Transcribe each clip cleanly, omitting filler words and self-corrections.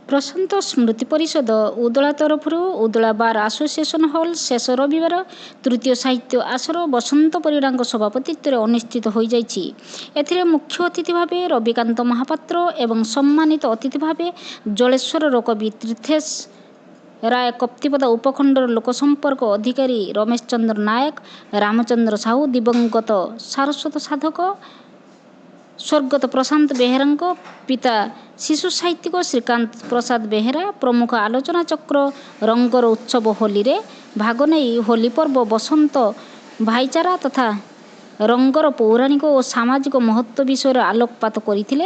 ପ୍ରଶାନ୍ତ ସ୍ମୃତି ପରିଷଦ ଉଦଳା ତରଫରୁ Udala bar association hall ଶେଷ ରବିବାର ତୃତୀୟ ସାହିତ୍ୟ ଆସର ବସନ୍ତ ପରିଡ଼ାଙ୍କ ସଭାପତିତ୍ୱରେ ଅନୁଷ୍ଠିତ ହୋଇଯାଇଛି। ଏଥିରେ ମୁଖ୍ୟ ଅତିଥି ଭାବେ ରବିକାନ୍ତ ମହାପାତ୍ର ଏବଂ ସମ୍ମାନିତ ଅତିଥି ଭାବେ ଜଳେଶ୍ୱରର କବି ତୀର୍ଥେଶ ରାୟ, କପ୍ତିପଦା ଉପଖଣ୍ଡର ଲୋକସମ୍ପର୍କ ଅଧିକାରୀ ରମେଶ ଚନ୍ଦ୍ର ନାୟକ, ରାମଚନ୍ଦ୍ର ସାହୁ, ଦିବଙ୍ଗତ ସାରସ୍ୱତ ସାଧକ ସ୍ୱର୍ଗତ ପ୍ରଶାନ୍ତ ବେହେରାଙ୍କ ପିତା ଶିଶୁ ସାହିତ୍ୟିକ ଶ୍ରୀକାନ୍ତ ପ୍ରସାଦ ବେହେରା ପ୍ରମୁଖ ଆଲୋଚନା ଚକ୍ର ରଙ୍ଗର ଉତ୍ସବ ହୋଲିରେ ଭାଗ ନେଇ ହୋଲି ପର୍ବ, ବସନ୍ତ, ଭାଇଚାରା ତଥା ରଙ୍ଗର ପୌରାଣିକ ଓ ସାମାଜିକ ମହତ୍ତ୍ୱ ବିଷୟରେ ଆଲୋକପାତ କରିଥିଲେ।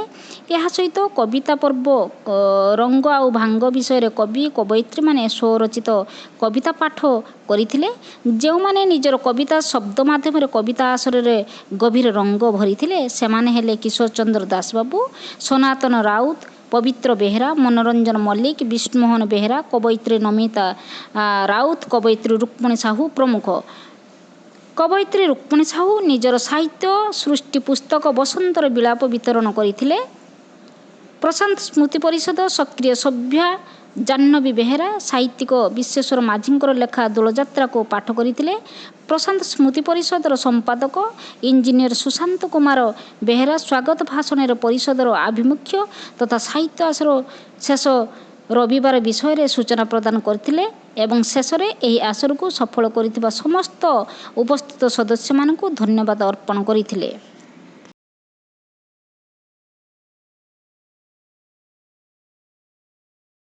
ଏହା ସହିତ କବିତା ପର୍ବ ରଙ୍ଗ ଆଉ ଭାଙ୍ଗ ବିଷୟରେ କବି କବୟିତ୍ରୀମାନେ ସ୍ୱରଚିତ କବିତା ପାଠ କରିଥିଲେ। ଯେଉଁମାନେ ନିଜର କବିତା ଶବ୍ଦ ମାଧ୍ୟମରେ କବିତା ଆସରରେ ଗଭୀର ରଙ୍ଗ ଭରିଥିଲେ ସେମାନେ ହେଲେ କିଶୋର ଚନ୍ଦ୍ର ଦାସବାବୁ, ସନାତନ ରାଉତ, ପବିତ୍ର ବେହେରା, ମନୋରଞ୍ଜନ ମଲ୍ଲିକ, ବିଷ୍ଣୁମୋହନ ବେହେରା, କବୟିତ୍ରୀ ନମିତା ରାଉତ, କବୟିତ୍ରୀ ରୁକ୍ମଣୀ ସାହୁ ପ୍ରମୁଖ। କବୟିତ୍ରୀ ରୁକ୍ମଣୀ ସାହୁ ନିଜର ସାହିତ୍ୟ ସୃଷ୍ଟି ପୁସ୍ତକ ବସନ୍ତର ବିଳାପ ବିତରଣ କରିଥିଲେ। ପ୍ରଶାନ୍ତ ସ୍ମୃତି ପରିଷଦ ସକ୍ରିୟ ସଭ୍ୟା ଜାହ୍ନବୀ ବେହେରା ସାହିତ୍ୟିକ ବିଶ୍ୱେଶ୍ୱର ମାଝୀଙ୍କର ଲେଖା ଦୋଳଯାତ୍ରାକୁ ପାଠ କରିଥିଲେ। ପ୍ରଶାନ୍ତ ସ୍ମୃତି ପରିଷଦର ସମ୍ପାଦକ ଇଞ୍ଜିନିୟର ସୁଶାନ୍ତ କୁମାର ବେହେରା ସ୍ୱାଗତ ଭାଷଣରେ ପରିଷଦର ଆଭିମୁଖ୍ୟ ତଥା ସାହିତ୍ୟ ଆସର ଶେଷ ରବିବାର ବିଷୟରେ ସୂଚନା ପ୍ରଦାନ କରିଥିଲେ ଏବଂ ଶେଷରେ ଏହି ଆସରକୁ ସଫଳ କରିଥିବା ସମସ୍ତ ଉପସ୍ଥିତ ସଦସ୍ୟମାନଙ୍କୁ ଧନ୍ୟବାଦ ଅର୍ପଣ କରିଥିଲେ।